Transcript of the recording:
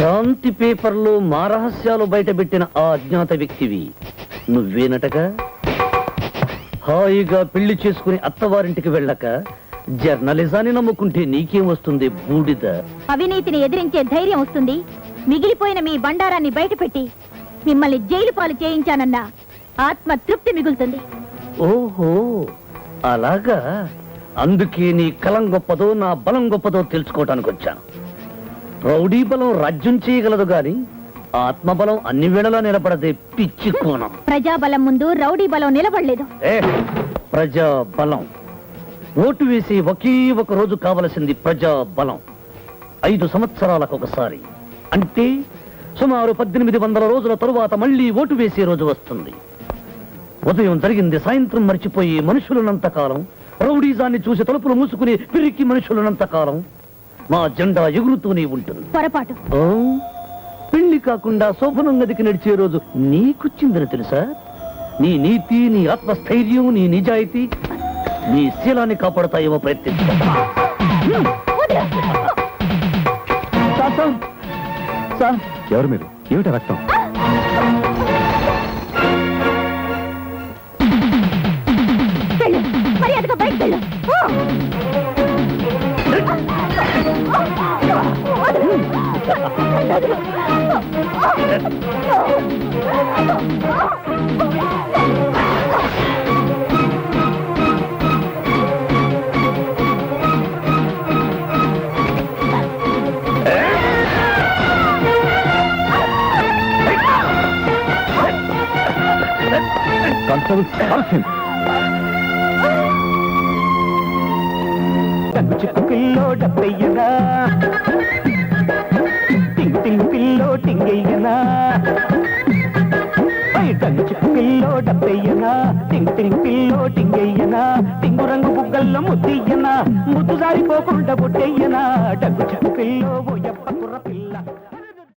క్రాంతి పేపర్లో మా రహస్యాలు బయటపెట్టిన ఆ అజ్ఞాత వ్యక్తివి నువ్వేనటగా? హాయిగా పెళ్లి చేసుకుని అత్తవారింటికి వెళ్ళక జర్నలిజాన్ని నమ్ముకుంటే నీకేం వస్తుంది బూడిద? అవినీతిని ఎదిరించే ధైర్యం వస్తుంది. మిగిలిపోయిన మీ బండారాన్ని బయటపెట్టి మిమ్మల్ని జైలు పాలు చేయించానన్న ఆత్మ తృప్తి మిగులుతుంది. ఓహో అలాగా. అందుకే నీ కలం గొప్పదో నా బలం గొప్పదో తెలుసుకోవటానికి వచ్చాను. రౌడీ బలం రాజ్యం చేయగలదు గాని ఆత్మబలం అన్ని వేళలా నిలబడదే పిచ్చి కోణం. ప్రజాబలం ముందు రౌడీ బలం నిలబడలేదు. ప్రజా బలం ఓటు వేసి ఒకే ఒక రోజు కావలసింది ప్రజా బలం. 5 సంవత్సరాలకు ఒకసారి, అంటే సుమారు 1800 రోజుల తరువాత మళ్ళీ ఓటు వేసే రోజు వస్తుంది. ఉదయం జరిగింది సాయంత్రం మర్చిపోయి మనుషులున్నంత కాలం, రౌడీజాన్ని చూసి తలుపులు మూసుకుని పిరికి మనుషులున్నంత కాలం మా జెండా ఎగురుతూనే ఉంటుంది. పొరపాటు. పెళ్లి కాకుండా శోభనం గదికి నడిచే రోజు నీకొచ్చిందని తెలుసా? నీ నీతి, నీ ఆత్మస్థైర్యం, నీ నిజాయితీ నీ శీలాన్ని కాపాడుతాయేమో ప్రయత్నించు. ఎవరు మీరు? ఏమిటా రక్తం? మర్యాదగా బయటకు వెళ్ళు. చిక్కు పిల్లో డబ్బయ్యనా, టింగ్ టింగ్ పిల్లో టింగయ్యనా, టంగు చిక్కు పిల్లో డబ్బయ్యనా, టింగ్ టింగ్ పిల్లో టింగయ్యనా, టింగు రంగు బుగ్గల్లో ముద్దయ్యనా, ముద్దు జారిపోకుండా బొట్టయ్యనా, డగ్గు చిక్కు పిల్లో ఓ ఎప్ప కుర్ర